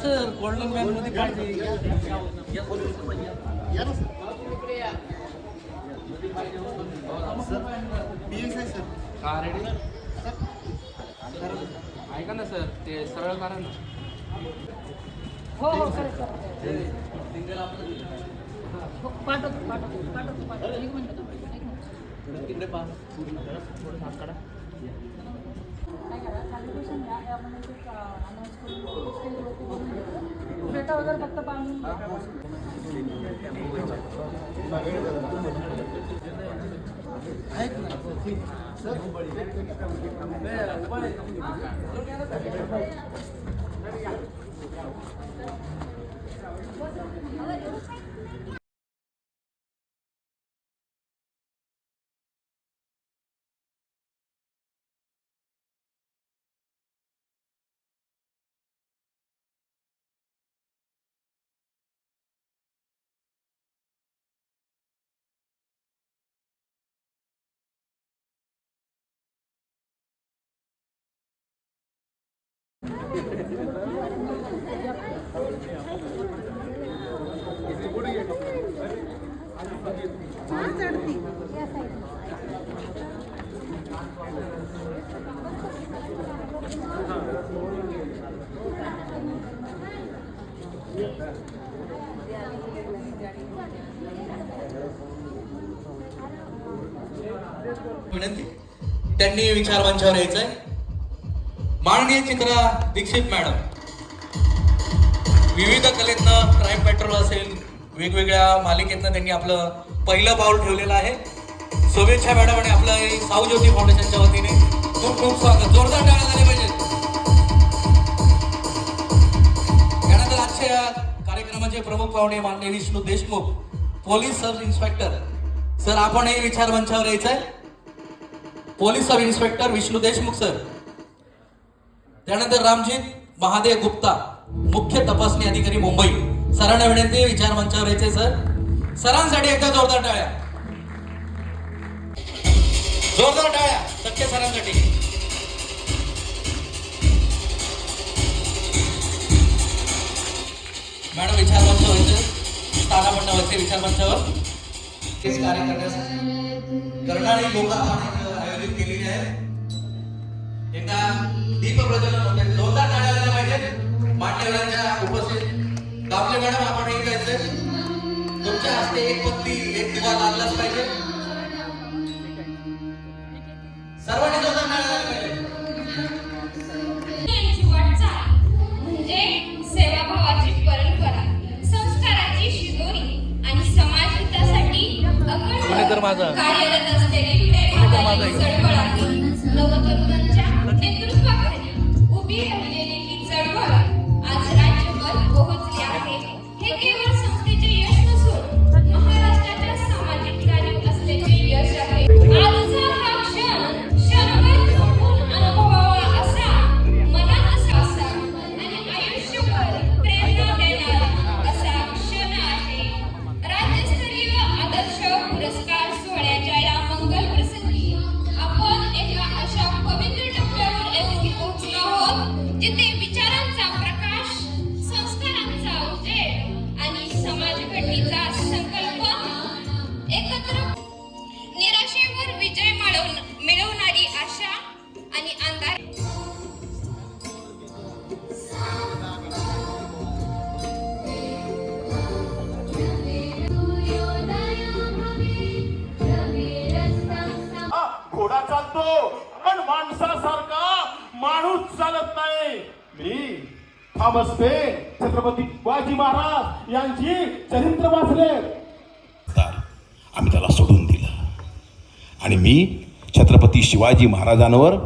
Sir golden bank मध्ये पाहिजे ऐका ना सर ते सरळ करा ना. हो हो सर पाठवतो एक मिनिट तिकडे पहा थोडं हात काढा. काय करा कॅल्क्युलेशन घ्या आपण एक अनाउन्स करून डेटा वगैरे फक्त पाहून विनंती त्यांनी विचार मंचावर यायचंय. माननीय चित्रा दीक्षित मॅडम, विविध कलेतनं क्राईम पेट्रोल असेल वेगवेगळ्या मालिकेतनं त्यांनी आपलं पहिलं पाऊल ठेवलेलं आहे. शुभेच्छा मॅडम आणि आपलं साऊ ज्योती फाउंडेशनच्या वतीने खूप खूप स्वागत. जोरदार टाळ्या झाले पाहिजे. यानंतर आजच्या कार्यक्रमाचे प्रमुख पाहुणे माननीय Vishnu Deshmukh, police sub inspector. Sir आपणही विचार मंचावर यायचंय. Police sub inspector Vishnu Deshmukh sir. त्यानंतर रामजीत महादेव गुप्ता, मुख्य तपासणी अधिकारी मुंबई. सरांना विनंती विचार मंचावर यायचे सर. सरांसाठी एकदा जोरदार टाळ्या. जोरदार टाळ्या सख्य सरांसाठी. मॅडम विचार मंचावर यायचे. स्थानापन्न व्हायचे विचार मंचावर. तेच कार्य करणारे लोक आपण आयोजित केलेले आहे. एकदा दीप प्रज्वलन होते. जोरदार टाळ्या झाल्या पाहिजे मान्यवरांच्या उपस्थित. दापले मॅडम आपण हे करायचंय. तुमच्या हस्ते एक पत्ती एक दिवा लागलाच पाहिजे. सर्वांनी जोरदार टाळ्या झाल्या पाहिजे. म्हणजे सेवाभावाची परंपरा, संस्काराची शिदोरी आणि समाज हितासाठी कार्यरत असलेली प्रेरणादायी चळवळ आहे. नवतरुणांच्या नेतृत्वाखाली उभी राहिलेली ही चळवळ आज राज्यभर पोहोचली आहे. हे केवळ संस्थेचे यश नसून महाराष्ट्राच्या सामाजिक जाणीव असल्याचे यश आहे. आजचा हा क्षण क्षणभर जपून अनुभवावा असा, मनात असा आणि आयुष्यभर प्रेरणा देणारा असा क्षण आहे. राज्यस्तरीय आदर्श पुरस्कार सोहळ्याच्या या मंगल प्रसंगी आपण एका अशा पवित्र टप्प्यावर येऊन पोहोचलो आहोत जिथे विचारांचा प्रकाश, संस्कारांचा उजेड आणि समाजघडणीचा संकल्प एकत्र. निराशेवर विजय मिळवणारी आशा आणि अंधार. घोडा चालतो पण माणसासारखा माणूस चालत नाही. मी थॉमस पेन, छत्रपती शिवाजी महाराज यांची चरित्र वाचले. आम्ही त्याला सोडून दिलं आणि मी छत्रपती शिवाजी महाराजांवर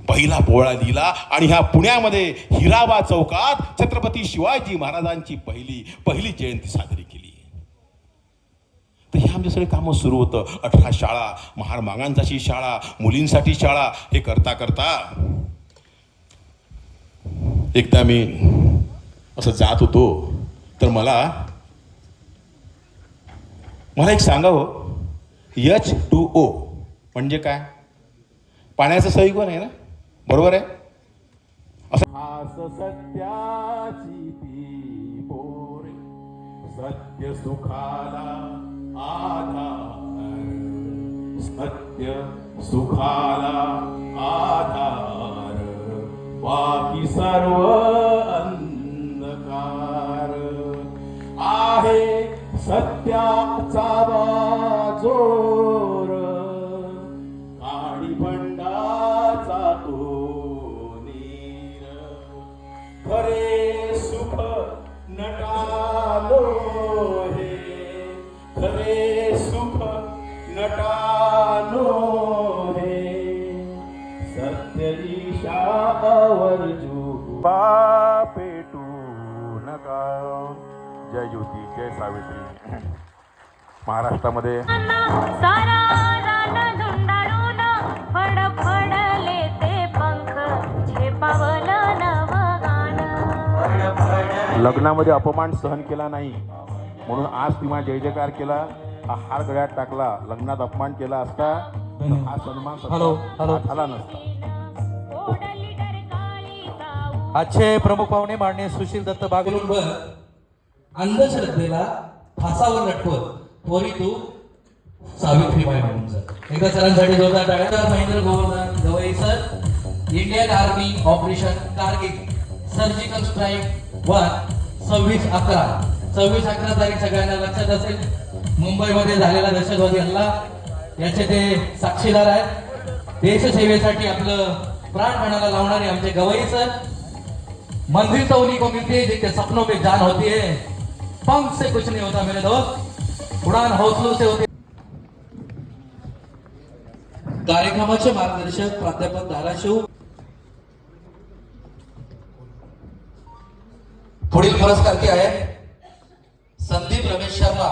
पहिला पोळा दिला आणि ह्या पुण्यामध्ये हिराबा चौकात छत्रपती शिवाजी महाराजांची पहिली जयंती साजरी केली. तर हे आमचे सगळे कामं सुरू होतं. 18 शाळा, महार शाळा, मुलींसाठी शाळा, हे करता करता एकदा मी असं जात होतो तर मला एक सांगावं, H2O म्हणजे काय? पाण्याचं समीकरण आहे ना, बरोबर आहे? आस सत्याची ती पोरे, सत्य सुखाला आधार, सत्य सुखाला आधार, बाकी सर्व अंधकार आहे सत्याचा बाजोर, आणि बंडाचा तो नीर, खरे सुख नटालो हे, खरे सुख नटालो हे, सत्य ईशावर जुबा पेटू नका. जय ज्योती, जय सावित्री. महाराष्ट्रामध्ये सारा रान धुंडाळून फडफडले ते पंख, झेपावलं नवगान. लग्नामध्ये अपमान सहन केला नाही म्हणून आज तिमा जय जयकार केला, हा हार गळ्यात टाकला. लग्नात अपमान केला असता तर हा सन्मान झाला नसता. ओढली डरकाळी साऊ. आजचे प्रमुख पाहुणे माननीय सुशील दत्त बागलूंवर अंधश्रद्धेला फासावर लटकवत त्वरी तू सावित्रीबाई म्हणून सर. एकदा सरांसाठी जोरदार टाळ्या. Mahendra Govardhan Gavai sir, Indian army operation Kargil surgical strike 26/11. 26/11 तारीख सगळ्यांना लक्षात असेल, मुंबईमध्ये झालेला दहशतवादी हल्ला, याचे ते साक्षीदार आहेत. देशसेवेसाठी आपलं प्राण पणाला लावणारे आमचे गवई सर. मंदिर तो उन्हीं को मिलती है जिनके सपनों में जान होती है, पंख से कुछ नहीं होता मेरे दोस्त, उड़ान हौसलों से होती. कार्यक्रमाचे मार्गदर्शक प्राध्यापक धाराशिव. पुढील पुरस्कार आहे संदीप रमेश शर्मा,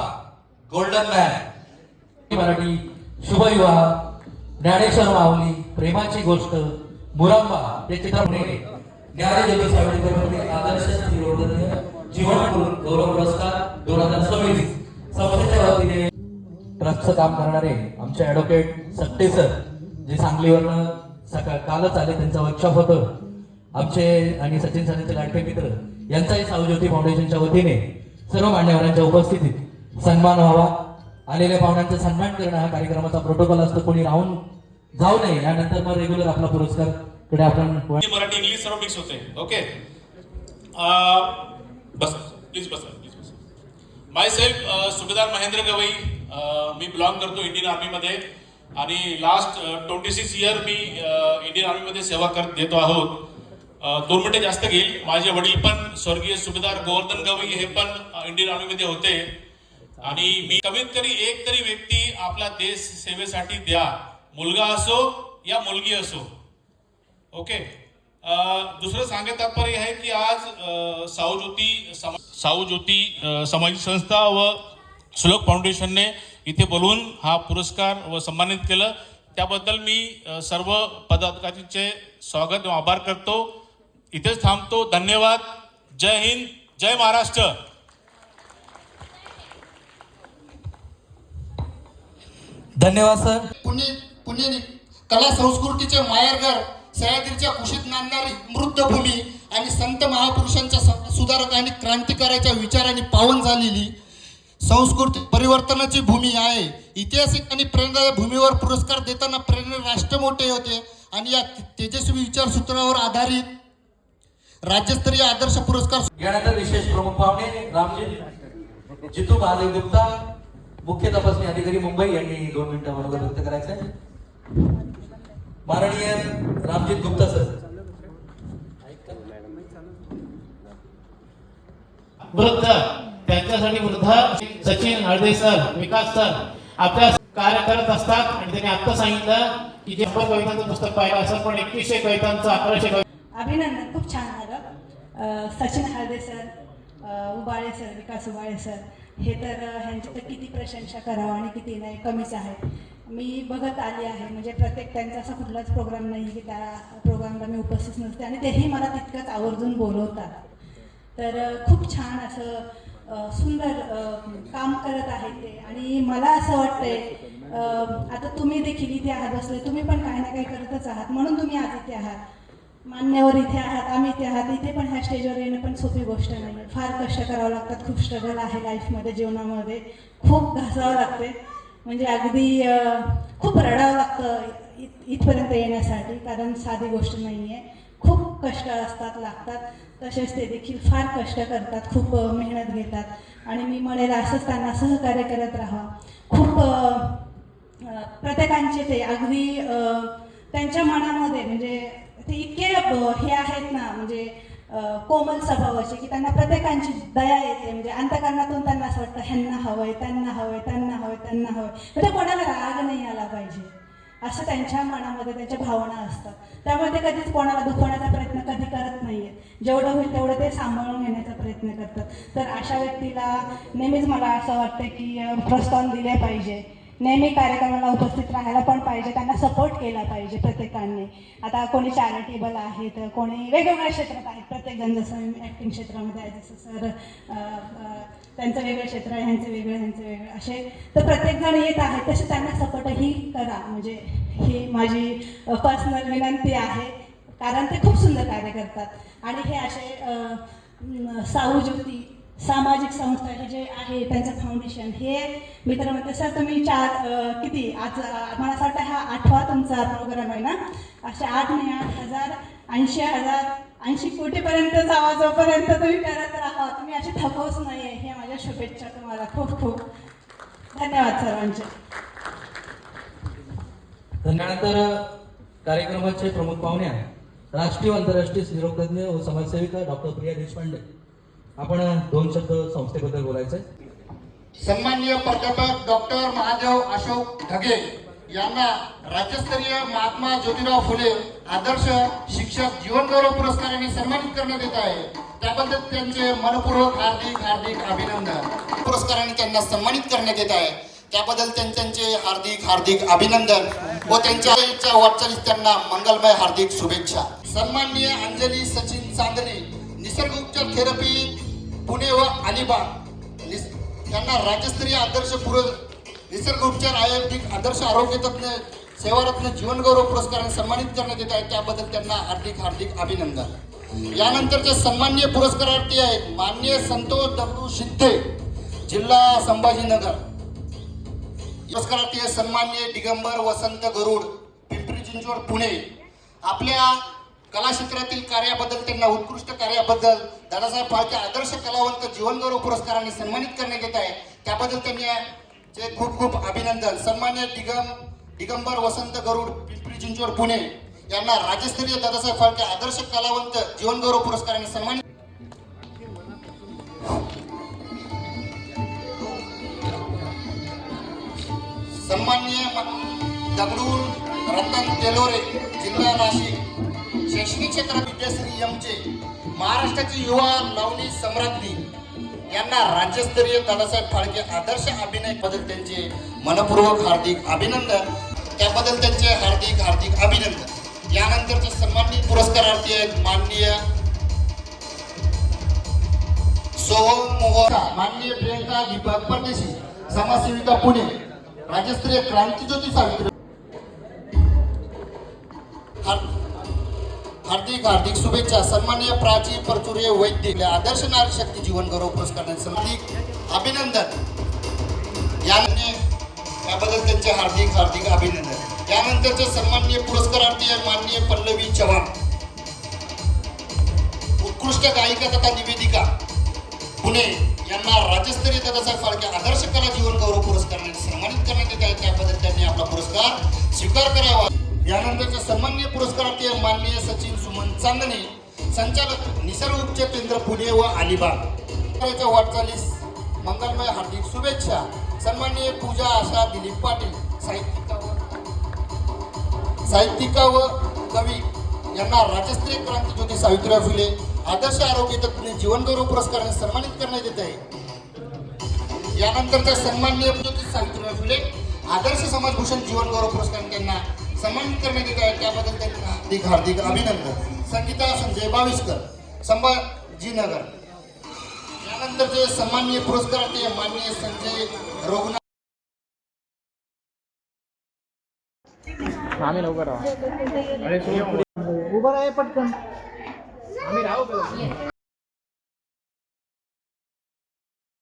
गोल्डन मॅन. मराठी शुभविवाह, ज्ञानेश्वर माऊली, प्रेमाची गोष्ट, मुरंबा हे चित्रपट. ज्ञानज्योती सावित्रीबाई आदर्श स्त्रीवर्धनीय जीवन गौरव पुरस्कार 2026 संस्थेच्या वतीने ट्रस्टचं काम करणारे आमचे ॲडव्होकेट सक्ते सर, जे सांगलीवरनं कालच आले, त्यांचं वर्कशॉप होतं. आमचे आणि सचिन सरांचे लाडके मित्र यांचाही सावज्योती फाउंडेशनच्या वतीने सर्व मान्यवरांच्या उपस्थितीत सन्मान व्हावा. आलेल्या पाहुण्यांचा सन्मान करणं हा कार्यक्रमाचा प्रोटोकॉल असतो. कोणी राहून जाऊ नये. यानंतर मग रेग्युलर आपला पुरस्कार कडे आपण. मराठी इंग्लिश सर्व मिक्स होते. Okay, bus please bus. My self सुभेदार महेंद्र गवई. मी बिलॉंग करतो इंडियन आर्मीमध्ये आणि लास्ट 26 इयर मी इंडियन आर्मीमध्ये सेवा देतो आहोत. 2 मिनिटं जास्त घेईल. माझे वडील पण स्वर्गीय सुभेदार गोवर्धन गवई हे पण इंडियन आर्मीमध्ये होते आणि मी कमीत कमी एक तरी व्यक्ती आपला देश सेवेसाठी द्या, मुलगा असो या मुलगी असो. ओके, दुसरं सांगायचं तात्पर्य आहे की आज साऊज्योती सामाजिक संस्था व श्लोक फाउंडेशनने इथे बोलवून हा पुरस्कार व सन्मानित केलं. त्याबद्दल मी सर्व पदाधिकाऱ्यांचे स्वागत व आभार करतो. इथेच थांबतो. धन्यवाद. जय हिंद, जय महाराष्ट्र. धन्यवाद सर. पुणे कला संस्कृतीचे माहेरघर, सह्याद्रीच्या कुशीत नांदणारी मृद्धभूमी आणि संत महापुरुषांच्या सुधारक आणि क्रांतिकाराच्या विचारांनी पावन झालेली संस्कृती परिवर्तनाची भूमी आहे. ऐतिहासिक आणि प्रेरणादायी भूमीवर पुरस्कार देताना प्रेरणा राष्ट्र मोठे होते आणि या तेजस्वी विचारसूत्रावर आधारित राज्यस्तरीय आदर्श पुरस्कार. यानंतर विशेष प्रमुख पाहुणे रामजी जितू महादेव गुप्ता, मुख्य तपासणी अधिकारी मुंबई, यांनी 2 मिनिटं बरोबर व्यक्त करायचं. माननीय रामजीत गुप्ता सर. वृद्ध, त्यांच्यासाठी वृद्ध सचिन हळदे सर, विकास सर आपल्या कार्य करत असतात आणि त्यांनी आता सांगितलं की जे 100 कवितांचं पुस्तक पाहिलं असं, पण 2100 कवितांचं 1100 कविता. अभिनंदन, खूप छान झालं. सचिन हळदे सर, उबाळे सर, विकास उबाळे सर हे तर ह्यांची तर किती प्रशंसा करावं आणि किती नाही, कमीच आहे. मी बघत आली आहे, म्हणजे प्रत्येक त्यांचा असा कुठलाच प्रोग्राम नाही की त्या प्रोग्रामला मी उपस्थित नसते आणि तेही मला तितकंच आवर्जून बोलवतात. तर खूप छान असं सुंदर काम करत आहे ते. आणि मला असं वाटतंय आता तुम्ही देखील इथे आहात बसले, तुम्ही पण काही ना काही करतच आहात, म्हणून तुम्ही आज इथे आहात, मान्यवर इथे आहात, आम्ही इथे आहात. इथे पण ह्या स्टेजवर येणं पण सोपी गोष्ट नाही, फार कष्ट करावं लागतात, खूप स्ट्रगल आहे लाईफमध्ये, जीवनामध्ये खूप घासावं लागते, म्हणजे अगदी खूप रडावं लागतं इथपर्यंत येण्यासाठी, कारण साधी गोष्ट नाही आहे. खूप कष्ट असतात, लागतात. तसेच ते देखील फार कष्ट करतात, खूप मेहनत घेतात आणि मी म्हणेल असंच त्यांना सहकार्य करत राहा. खूप प्रत्येकांचे ते अगदी त्यांच्या मनामध्ये म्हणजे ते इतके हे आहेत ना, म्हणजे कोमल स्वभावाचे की त्यांना प्रत्येकांची दया येते, म्हणजे अंतःकरणातून त्यांना असं वाटतं ह्यांना हवंय, त्यांना हवंय, त्यांना हवंय, त्यांना हवंय, म्हणजे कोणाला राग नाही आला पाहिजे असं त्यांच्या मनामध्ये त्यांच्या भावना असतात. त्यामुळे ते कधीच कोणाला दुखवण्याचा प्रयत्न कधी करत नाही आहेत, जेवढं होईल तेवढं ते सांभाळून घेण्याचा प्रयत्न करतात. तर अशा व्यक्तीला नेहमीच मला असं वाटतं की प्रोत्साहन दिले पाहिजे, नेहमी कार्यक्रमाला उपस्थित राहायला पण पाहिजे, त्यांना सपोर्ट केला पाहिजे प्रत्येकाने. आता कोणी चॅरिटेबल आहेत, कोणी वेगवेगळ्या क्षेत्रात आहेत, प्रत्येकजण जसं ॲक्टिंग क्षेत्रामध्ये आहे, जसं सर त्यांचं वेगळं क्षेत्र आहे, ह्यांचं वेगळं, ह्यांचं वेगळं, असे तर प्रत्येकजण येत आहेत, तसे त्यांना सपोर्टही करा, म्हणजे ही माझी पर्सनल विनंती आहे, कारण ते खूप सुंदर कार्य करतात. आणि हे असे साऊ ज्योती सामाजिक संस्था हे जे आहे त्यांचं फाउंडेशन, हे मित्र म्हणते सर तुम्ही किती आज मला असं वाटतं हा 8वा तुमचा प्रोग्राम आहे ना, असे 8 नाही 8,000 80,000 80 कोटीपर्यंत जावा, जोपर्यंत तुम्ही करत राहा, तुम्ही असे थकवूच नाही आहे. हे माझ्या शुभेच्छा तुम्हाला, खूप खूप धन्यवाद सर्वांचे. त्यानंतर कार्यक्रमाचे प्रमुख पाहुण्या राष्ट्रीय व आंतरराष्ट्रीय स्त्रीरोगतज्ञ व समाजसेविका डॉक्टर प्रिया देशपांडे, आपण 2 शब्द संस्थेबद्दल बोलायचं. सन्माननीय प्राध्यापक डॉक्टर महादेव अशोक ढगे यांना राज्यस्तरीय महात्मा ज्योतिराव फुले आदर्श शिक्षक जीवन गौरव पुरस्काराने सन्मानित करण्यात येत आहे. त्याबद्दल त्यांचे मनपूर्वक हार्दिक हार्दिक अभिनंदन. पुरस्काराने त्यांना सन्मानित करण्यात येत आहे, त्याबद्दल त्यांचे हार्दिक हार्दिक अभिनंदन व त्यांच्या वाटचालीस त्यांना मंगलमय हार्दिक शुभेच्छा. सन्माननीय अंजली सचिन चांदणे, निसर्ग उपचार थेरपी पुणे व अलिबाग, त्यांना राज्यस्तरीय आदर्श निसर्ग उपचार आयुर्वेदिक आदर्श आरोग्य तज्ञ सेवारत्न जीवन गौरव पुरस्काराने सन्मानित करण्यात येत आहे, त्याबद्दल त्यांना हार्दिक हार्दिक अभिनंदन. यानंतरचे सन्माननीय पुरस्कारार्थी आहेत माननीय संतोष दगडू शिंदे, जिल्हा संभाजीनगर. पुरस्कारार्थी सन्माननीय दिगंबर वसंत गरुड, पिंपरी चिंचवड, पुणे. आपल्या कला क्षेत्रातील कार्याबद्दल, त्यांना उत्कृष्ट कार्याबद्दल दादासाहेब फाळके आदर्श कलावंत जीवन गौरव पुरस्काराने सन्मानित करण्यात येत आहे, त्याबद्दल त्यांचे खूप खूप अभिनंदन. सन्मान्य दिगंबर वसंत गरुड, पिंपरी चिंचवड, पुणे यांना राज्यस्तरीय दादासाहेब फाळके आदर्श कलावंत जीवन गौरव पुरस्काराने सन्मानित. सन्माननीय दगडू रतन तेलोरे, जिल्हा नाशिक. शैक्षणिक क्षेत्रात विद्याश्री एमचे, महाराष्ट्राची युवा लावणी सम्राज्ञी यांना राज्यस्तरीय दादासाहेब फाळके आदर्श अभिनय बद्दल त्यांचे मनपूर्वक हार्दिक अभिनंदन, त्याबद्दल त्यांचे हार्दिक हार्दिक अभिनंदन. यानंतरचे सन्मानित पुरस्कारार्थी आहेत माननीय सोहम मोहरा, माननीय प्रियंका दीपक परदेशी, समाजसेविका, पुणे. राज्यस्तरीय क्रांतिज्योती सावित्री, हार्दिक हार्दिक शुभेच्छा. सन्माननीय प्राची परचुरे वैद्य, आदर्श नारी शक्ती जीवन गौरव पुरस्काराने हार्दिक अभिनंदन. याबद्दल त्यांचे हार्दिक हार्दिक अभिनंदन. यानंतरचे सन्माननीय पुरस्कारार्थी आहे माननीय पल्लवी चव्हाण, उत्कृष्ट गायिका तथा निवेदिका, पुणे. यांना राज्यस्तरीय दादासाहेब फाळके आदर्श कला जीवन गौरव पुरस्काराने सन्मानित करण्यात येत आहे, त्याबद्दल त्यांनी आपला पुरस्कार स्वीकार करावा. यानंतरचे सन्माननीय पुरस्कारार्थी आहे माननीय सचिन सुमन चांदणे, संचालक निसर्ग उपचार केंद्र, पुणे व अलिबाग. वाटचालीस मंगलमय हार्दिक शुभेच्छा. सन्माननीय पूजा आशा दिलीप पाटील, साहित्यिका व कवी यांना राज्यस्तरीय क्रांतिज्योती सावित्रीबाई फुले आदर्श आरोग्य तज्ञ जीवन गौरव पुरस्काराने सन्मानित करण्यात येत आहे. यानंतरच्या सन्माननीय ज्योतिष सावित्रीबाई फुले आदर्श समाजभूषण जीवन गौरव पुरस्कार त्यांना सन्मानित करण्यात येत आहे, त्याबद्दल त्यांना हार्दिक हार्दिक अभिनंदन. संगीता संजय बाविस्कर, संभाजीनगर. यानंतरचे सन्माननीय पुरस्कार ते माननीय संजय रघुनाथ. आम्ही लवकर राहू. उभं राहा पटकन. आम्ही राहू